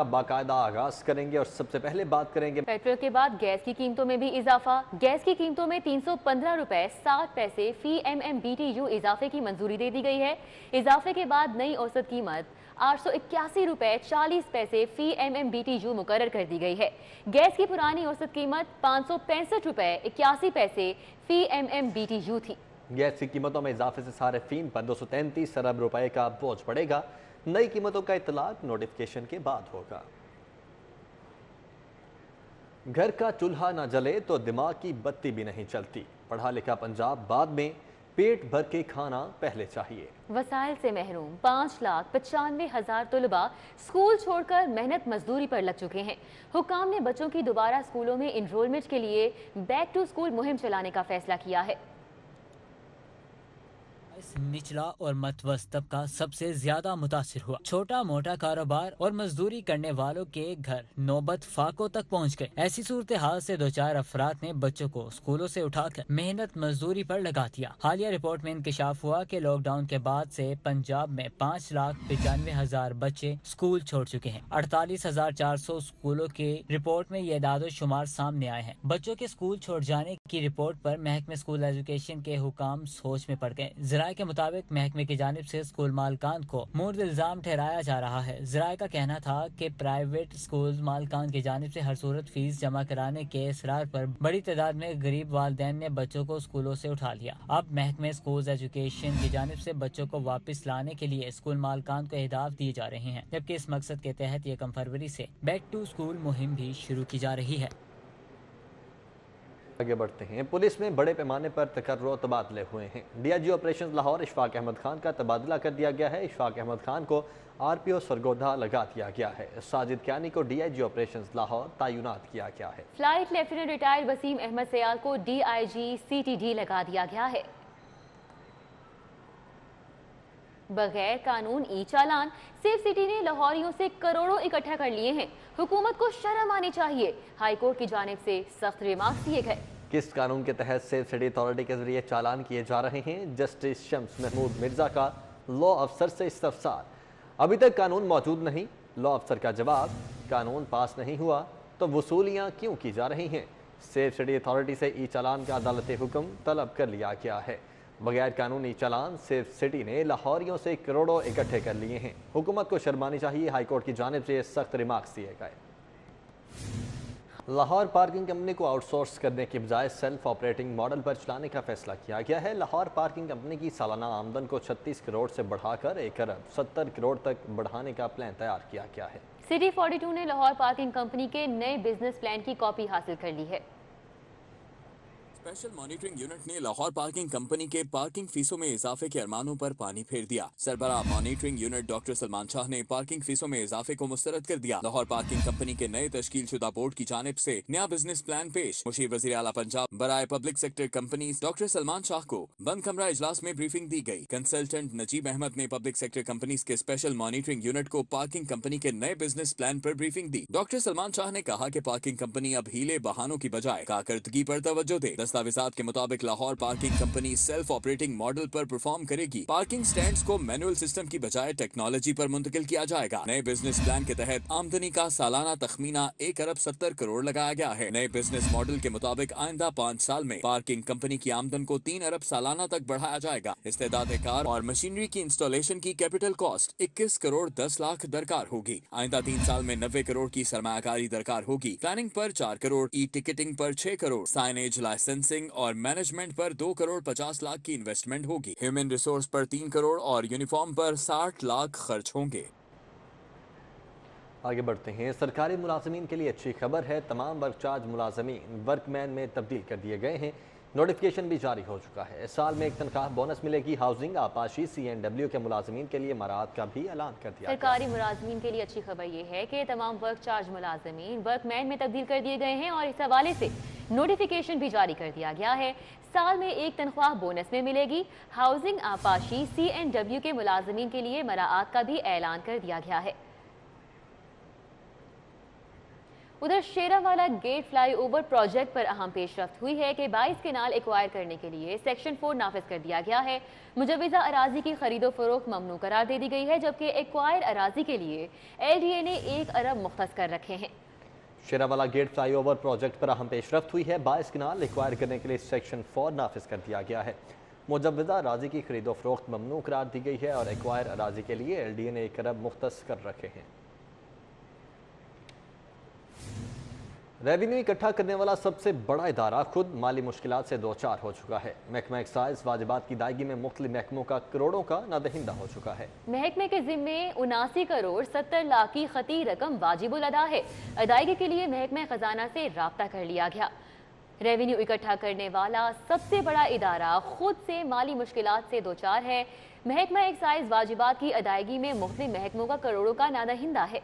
باقاعدہ آغاز کریں گے اور سب سے پہلے بات کریں گے پیٹرول کے بعد گیس کی قیمتوں میں بھی اضافہ۔ گیس کی قیمتوں میں 315 روپے 60 پیسے فی MMBTU اضافے کی منظوری دے دی گئی ہے۔ اضافے کے بعد نئی اوسط قیمت 881 روپے 40 پیسے فی MMBTU مقرر کر دی گئی ہے۔ گیس کی پرانی اوسط قیمت 565 روپے 81 پیسے فی MMBTU تھی۔ گیس کی قیمتوں میں اضافے سے صارفین پر 233 ارب روپے کا بوجھ پڑے گا۔ نئی قیمتوں کا اطلاق نوٹیفیکیشن کے بعد ہوگا۔ گھر کا چولہا نہ جلے تو دماغ کی بتی بھی نہیں چلتی۔ پڑھا لکھا پنجاب بعد میں، پیٹ بھر کے کھانا پہلے چاہیے۔ وسائل سے محروم 5,95,000 طلباء اسکول چھوڑ کر محنت مزدوری پر لگ چکے ہیں۔ حکام نے بچوں کی دوبارہ اسکولوں میں انرولمنٹ کے لیے بیک ٹو اسکول مہم چلانے کا فیصلہ کیا ہے۔ نچلا اور متوسط طبقہ سب سے زیادہ متاثر ہوا۔ چھوٹا موٹا کاروبار اور مزدوری کرنے والوں کے گھر نوبت فاقوں تک پہنچ گئے۔ ایسی صورتحال سے دوچار افراد نے بچوں کو اسکولوں سے اٹھا کر محنت مزدوری پر لگا دیا۔ حالیہ رپورٹ میں انکشاف ہوا کہ لاک ڈاؤن کے بعد سے پنجاب میں 5,95,000 بچے اسکول چھوڑ چکے ہیں۔ 48,400 اسکولوں کے رپورٹ میں یہ اعداد و شمار سامنے آئے ہیں۔ بچوں کے اسکول چھوڑ جانے کی رپورٹ پر محکمہ اسکول ایجوکیشن کے حکام سوچ میں پڑ گئے۔ ذرائع کے مطابق محکمے کی جانب سے اسکول مالکان کو مورد الزام ٹھہرایا جا رہا ہے۔ ذرائع کا کہنا تھا کہ پرائیویٹ اسکول مالکان کی جانب سے ہر صورت فیس جمع کرانے کے اصرار پر بڑی تعداد میں غریب والدین نے بچوں کو اسکولوں سے اٹھا لیا۔ اب محکمہ اسکول ایجوکیشن کی جانب سے بچوں کو واپس لانے کے لیے اسکول مالکان کو اہداف دیے جا رہے ہیں، جبکہ اس مقصد کے تحت 1 فروری سے بیک ٹو اسکول مہم بھی شروع کی جا رہی ہے۔ آگے بڑھتے ہیں۔ پولیس میں بڑے پیمانے پر تقرر و تبادلے ہوئے ہیں۔ DIG آپریشنز لاہور اشفاق احمد خان کا تبادلہ کر دیا گیا ہے۔ اشفاق احمد خان کو RPO سرگودا لگا دیا گیا ہے۔ ساجد کیانی کو DIG آپریشنز لاہور تعینات کیا گیا ہے۔ Flight lieutenant retired Waseem Ahmed Sial کو DIG CTD لگا دیا گیا ہے۔ بغیر قانون ای چالان سیف سٹی نے لاہوریوں سے کروڑوں اکٹھا کر لیے ہیں۔ حکومت کو شرم آنی چاہیے، ہائی کورٹ کی جانب سے سخت ریمارکس دیے گئے۔ کس قانون کے تحت سیف سٹی اتھارٹی کے ذریعے چالان کیے جا رہے ہیں؟ جسٹس شمس محمود مرزا کا لا افسر سے استفسار۔ ابھی تک قانون موجود نہیں۔ لا افسر کا جواب، قانون پاس نہیں ہوا تو وصولیاں کیوں کی جا رہی ہیں؟ سیف سٹی اتھارٹی سے ای چالان کا عدالتی حکم طلب کر لیا گیا ہے۔ بغیر قانونی چالان سیف سٹی نے لاہوریوں سے کروڑوں اکٹھے کر لیے ہیں۔ حکومت کو شرمانی چاہیے، ہائی کورٹ کی جانب سے سخت ریمارکس دیے گئے۔ لاہور پارکنگ کمپنی کو آؤٹ سورس کرنے کے بجائے سیلف آپریٹنگ ماڈل پر چلانے کا فیصلہ کیا گیا ہے۔ لاہور پارکنگ کمپنی کی سالانہ آمدن کو 36 کروڑ سے بڑھا کر 1 ارب 70 کروڑ تک بڑھانے کا پلان تیار کیا گیا ہے۔ سٹی 42 نے لاہور پارکنگ کمپنی کے نئے بزنس پلان کی کاپی حاصل کر لی ہے۔ اسپیشل مانیٹرنگ یونٹ نے لاہور پارکنگ کمپنی کے پارکنگ فیسوں میں اضافے کے ارمانوں پر پانی پھیر دیا۔ سربراہ مانیٹرنگ یونٹ ڈاکٹر سلمان شاہ نے پارکنگ فیسوں میں اضافے کو مسترد کر دیا۔ لاہور پارکنگ کمپنی کے نئے تشکیل شدہ بورڈ کی جانب سے نیا بزنس پلان پیش۔ مشیر وزیر اعلیٰ پنجاب برائے public sector companies doctor Salman Shah کو بند کمرہ اجلاس میں بریفنگ دی گئی۔ کنسلٹنٹ نجیب احمد نے پبلک سیکٹر کمپنیز کے اسپیشل مانیٹرنگ یونٹ کو پارکنگ کمپنی کے نئے بزنس پلان پر بریفنگ دی۔ ڈاکٹر سلمان شاہ نے کہا کہ پارکنگ کمپنی اب ہیلے بہانوں کی بجائے کارکردگی پر توجہ دے۔ دستاویزات کے مطابق Lahore parking company self operating model پر پرفارم کرے گی۔ پارکنگ سٹینڈز کو مینول سسٹم کی بجائے ٹیکنالوجی پر منتقل کیا جائے گا۔ نئے بزنس پلان کے تحت آمدنی کا سالانہ تخمینہ 1 ارب 70 کروڑ لگایا گیا ہے۔ نئے بزنس ماڈل کے مطابق آئندہ 5 سال میں پارکنگ کمپنی کی آمدن کو 3 ارب سالانہ تک بڑھایا جائے گا۔ استعداد کار اور مشینری کی انسٹالیشن کی کیپٹل کاسٹ 21 کروڑ 10 لاکھ درکار ہوگی۔ آئندہ 3 سال میں 90 کروڑ کی سرمایہ کاری درکار ہوگی۔ پلاننگ پر 4 کروڑ، ای ٹکٹنگ پر 6 کروڑ، سائنیج لائسنسنگ اور مینجمنٹ پر 2 کروڑ 50 لاکھ کی انویسٹمنٹ ہوگی۔ ہیومن ریسورس پر 3 کروڑ اور یونیفارم پر 60 لاکھ خرچ ہوں گے۔ آگے بڑھتے ہیں۔ سرکاری ملازمین کے لیے اچھی خبر ہے، تمام ورک چارج ملازمین ورک مین میں تبدیل کر دیے گئے ہیں۔ نوٹیفیکیشن بھی جاری ہو چکا ہے۔ سال میں 1 تنخواہ بونس ملے گی۔ ہاؤسنگ، آپاشی، CNW کے ملازمین کے لیے مراعات کا بھی اعلان کر دیا گیا۔ سرکاری ملازمین کے لیے اچھی خبر یہ ہے کہ تمام ورک چارج ملازمین ورک مین میں تبدیل کر دیے گئے ہیں اور اس حوالے سے نوٹیفیکیشن بھی جاری کر دیا گیا ہے۔ سال میں 1 تنخواہ بونس میں ملے گی۔ ہاؤسنگ، آپاشی، CNW کے ملازمین کے لیے مراعات کا بھی اعلان کر دیا گیا ہے۔ उधर शेरावाला गेट फ्लाईओवर प्रोजेक्ट पर अहम पेशरफ्त हुई है कि 22 केनाल एक्वायर करने के लिए सेक्शन 4 नाफिज कर दिया गया है। मुजवजा अराजी की खरीदो फरोख्त ममनू करार दे दी गई है, जबकि एक्वायर अराजी के लिए LDA ने 1 अरब मुख्तस कर रखे हैं। शेरावाला गेट फ्लाईओवर प्रोजेक्ट पर अहम पेशरफ्त हुई है। 22 केनाल एक्वायर करने के लिए सेक्शन 4 नाफिज कर दिया गया है। मुजवजा अराजी की खरीदो फरोख्त ममनू करार दी गई है और एक्वायर अराजी के लिए LDA ने 1 अरब मुख्तस कर रखे हैं। रेवेन्यू इकट्ठा करने वाला सबसे बड़ा इदारा खुद माली मुश्किलात से दो चार हो चुका है। महकमा एक्साइज वाजिबात की अदायगी में मुख्तलिफ महकमों का करोड़ों का नादहिंदा हो चुका है। महकमे के जिम्मे 79 करोड़ 70 लाख की खती रकम वाजिबुल अदा है। अदायगी के लिए महकमा खजाना से राब्ता कर लिया गया। रेवेन्यू इकट्ठा करने वाला सबसे बड़ा इदारा खुद से माली मुश्किलात से दो चार है। महकमा एक्साइज वाजिबात की अदायगी में मुख्तलिफ महकमों का करोड़ों का नादहिंदा है।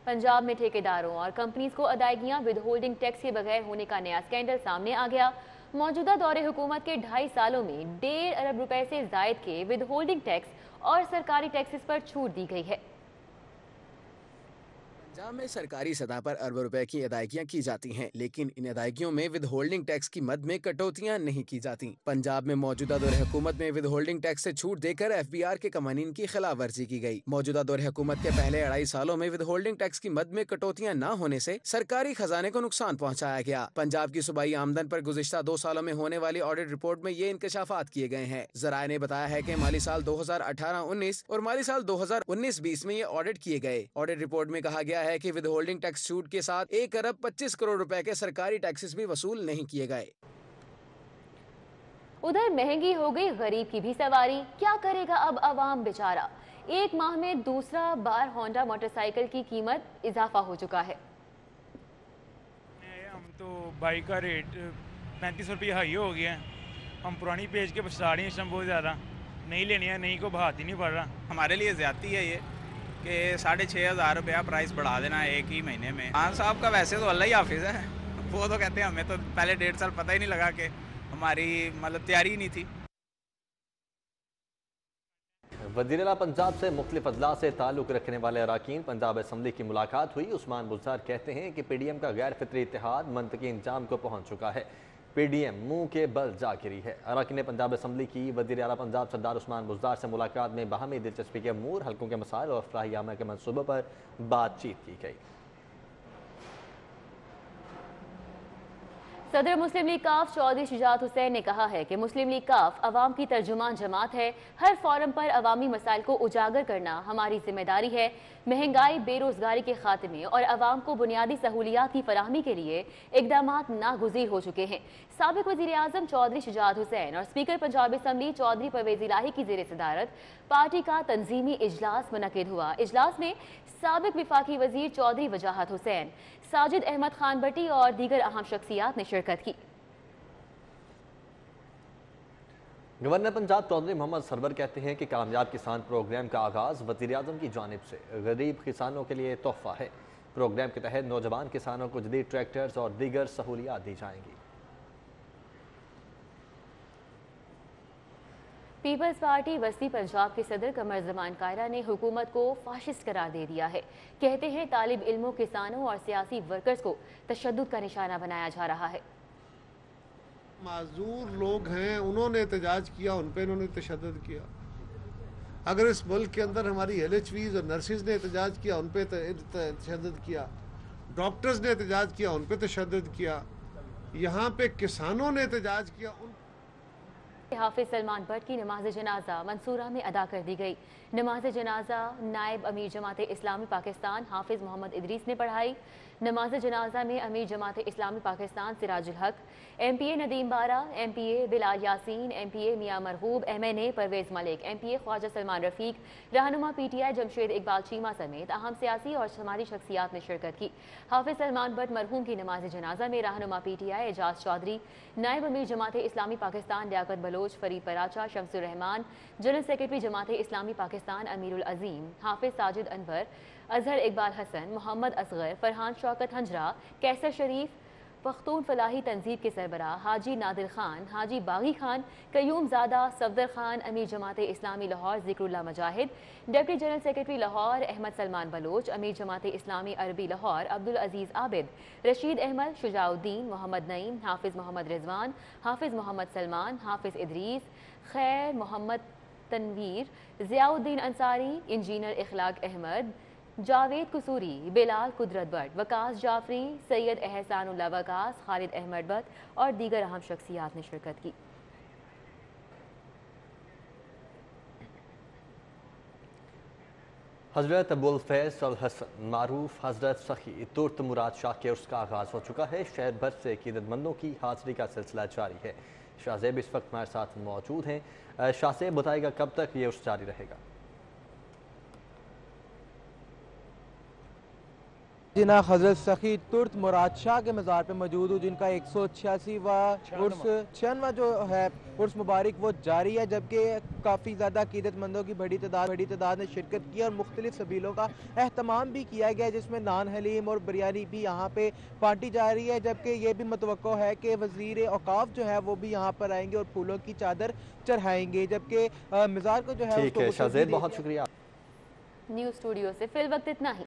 पंजाब में ठेकेदारों और कंपनीज को अदायगियां विद होल्डिंग टैक्स के बगैर होने का नया स्कैंडल सामने आ गया। मौजूदा दौरे हुकूमत के 2.5 सालों में 1.5 अरब रुपए से जायद के विद होल्डिंग टैक्स और सरकारी टैक्सेस पर छूट दी गई है। पंजाब में सरकारी सतह पर अरबों रुपए की अदायगियां की जाती हैं, लेकिन इन अदायगियों में विद होल्डिंग टैक्स की मद में कटौतियां नहीं की जाती। पंजाब में मौजूदा दौरे हुकूमत में विद होल्डिंग टैक्स से छूट देकर FBR के कवानीन की खिलाफ वर्जी की गई। मौजूदा दौरे हुकूमत के पहले 2.5 सालों में विद होल्डिंग टैक्स की मद में कटौतियां न होने से सरकारी खजाने को नुकसान पहुँचाया गया। पंजाब की सूबाई आमदन पर गुज़िश्ता 2 सालों में होने वाली ऑडिट रिपोर्ट में ये इंकशाफात किए गए हैं। ज़राए ने बताया है कि माली साल 2018-19 और माली साल 2019-20 में ये ऑडिट किए गए। ऑडिट रिपोर्ट में कहा गया है कि विद होल्डिंग टैक्स छूट के साथ 1 अरब 25 करोड़ रुपए के सरकारी टैक्सेस भी वसूल नहीं किए गए। उधर महंगी हो गई गरीब की भी सवारी, क्या करेगा अब अवाम बेचारा। 1 माह में दूसरा बार होंडा मोटरसाइकिल की कीमत इजाफा हो चुका है। हम तो बाइक का रेट 3500 रुपये हाई हो गया है। हम पुरानी पेज के पछता रहे हैं, इस टाइम बहुत ज़्यादा नहीं लेनी है, नहीं को भात ही नहीं पड़ रहा। हमारे लिए ज्यादती है ये कि 6,500 रुपया प्राइस बढ़ा देना है 1 ही महीने में। खान साहब का वैसे तो अल्लाह ही हाफिज है, वो तो कहते हैं हमें तो पहले 1.5 साल पता ही नहीं लगा कि हमारी मतलब तैयारी ही नहीं थी। वज़ीर आला पंजाब से मुख्तलिफ अजला से ताल्लुक़ रखने वाले अरकान पंजाब असम्बली की मुलाकात हुई। उस्मान बुज़दार कहते हैं कि PDM का गैर फितरी इत्तेहाद मंतकी इंजाम को पहुँच चुका है। PDM मुंह के बल जा गिरी है। अरकान पंजाब असम्बली की वज़ीर आला पंजाब सरदार उस्मान बुज़दार से मुलाकात में बाहमी दिलचस्पी के अमूर, हल्कों के मसाइल और फलाहियामा के मनसूबों पर बातचीत की गई। सदर मुस्लिम लीग काफ चौधरी शुजात हुसैन ने कहा है कि मुस्लिम लीग काफ अवाम की तर्जुमान जमात है। हर फोरम पर अवामी मसाइल को उजागर करना हमारी जिम्मेदारी है। महंगाई, बेरोजगारी के खात्मे और अवाम को बुनियादी सहूलियात की फराहमी के लिए इकदामात नागुज़ीर हो चुके हैं। साबिक वज़ीर आज़म चौधरी शुजात हुसैन और स्पीकर पंजाब असम्बली चौधरी परवेज़ इलाही की ज़ेर सदारत पार्टी का तंजीमी इजलास मुनक़िद हुआ। इजलास में साबिक विफाकी वज़ीर चौधरी वजाहत हुसैन, साजिद अहमद खान भट्टी और दीगर अहम शख्सियात ने शिरकत की। गवर्नर पंजाब चौधरी मोहम्मद सरवर कहते हैं कि कामयाब किसान प्रोग्राम का आगाज़ वज़ीर आज़म की जानिब से गरीब किसानों के लिए तोहफ़ा है। प्रोग्राम के तहत नौजवान किसानों को जदीद ट्रैक्टर्स और दीगर सहूलियात दी जाएंगी। पीपल्स पार्टी वस्ती पंजाब के सदर कमर जमान कायरा ने हुकूमत को फाशिस्ट करार दे दिया है। कहते हैं तालिब इल्मों, किसानों और सियासी वर्कर्स को तशद्दुद का निशाना बनाया जा रहा है। माजूर लोग हैं, उन्होंने एहतजाज किया, उन पर इन्होंने तशद्दुद किया। अगर इस मुल्क के अंदर हमारी LHVs और नर्सिस ने एहतजाज किया, उन पर तशद्दुद किया, डॉक्टर्स ने एहतजाज किया, उन पर तशद्दुद किया, यहाँ पे किसानों ने एहतजाज किया। हाफिज सलमान भट्ट की नमाज जनाजा मंसूरा में अदा कर दी गई। नमाज जनाजा नायब अमीर जमात इस्लामी पाकिस्तान हाफिज मोहम्मद इदरीस ने पढ़ाई। नमाज जनाजा में अमीर जमात इस्लामी पाकिस्तान सिराजुल हक, MPA नदीम बारा, MPA बिलाल यासीन, MPA मियां मरहूब, MNA परवेज़ मलिक, MPA ख्वाजा सलमान रफ़ीक, रहनुमा PTI जमशेद इकबाल चीमा समेत अहम सियासी और समाजी शख्सियात ने शिरकत की। हाफिज सलमान भट्ट मरहूम की नमाज जनाजा में रहनुमा PTI एजाज चौधरी, नायब अमीर जमात इस्लामी पाकिस्तान लियाकत बलोच, फरीद पराचा, शमसुर रहमान, जनरल सेक्रेटरी जमात इस्लामी पाकिस्तान अमीरुल अजीम, हाफिज साजिद अनवर, अजहर इकबाल हसन, मोहम्मद असगर, फरहान शौकत हंजरा, कैसर शरीफ, पख्तून फलाही तंजीब के सरबराह हाजी नादिर खान, हाजी बागी खान, कयूम ज़ादा, सफदर खान, अमीर Jamaat Islami Lahore Zikrullah Mujahid, deputy general secretary Lahore Ahmed Salman Baloch, अमीर जमात इस्लामी अरबी लाहौर अब्दुल अजीज़ आबिद, रशीद अहमद, शुजाउद्दीन, मोहम्मद नईम, हाफिज़ मोहम्मद रिजवान, हाफिज़ मोहम्मद सलमान, हाफिज़ इदरीस, खैर मोहम्मद तनवीर, ज़ियाउद्दीन अंसारी, इंजीनियर इखलाक अहमद, जावेद कसूरी, बिलाल कुदरत भट्ट, वकास जाफरी, सैयद एहसानुल्लाह वकास, खालिद अहमद भट्ट और दीगर अहम शख्सियात ने शिरकत की। हज़रत अबुल फैज़ अल हसन मारूफ हज़रत सखी तुर्त मुराद शाह के उर्स का आगाज़ हो चुका है। शहर भर से अक़ीदतमंदों की हाज़िरी का सिलसिला जारी है। शाहज़ेब इस वक्त हमारे साथ मौजूद हैं। शाहज़ेब बताएगा कब तक ये उर्स जारी रहेगा? जिना हज़रत सखी तुर्त मुराद शाह के मज़ार पे मौजूद हूँ, जिनका 186वां उर्स 96वां जो है उर्स मुबारक वो जारी है, जबकि काफ़ी ज़्यादा अक़ीदतमंदों की बड़ी तादाद ने शिरकत की और मुख्तलिफ सबीलों का एहतमाम भी किया गया, जिसमें नान हलीम और बिरयानी भी यहाँ पे बांटी जा रही है। जबकि ये भी मुतवक्को है कि वज़ीर औक़ाफ़ जो है वो भी यहाँ पर आएंगे और फूलों की चादर चढ़ाएंगे, जबकि मज़ार को जो है ठीक है शाहज़ेब, बहुत शुक्रिया। न्यूज़ स्टूडियो से फिल वक्त इतना ही।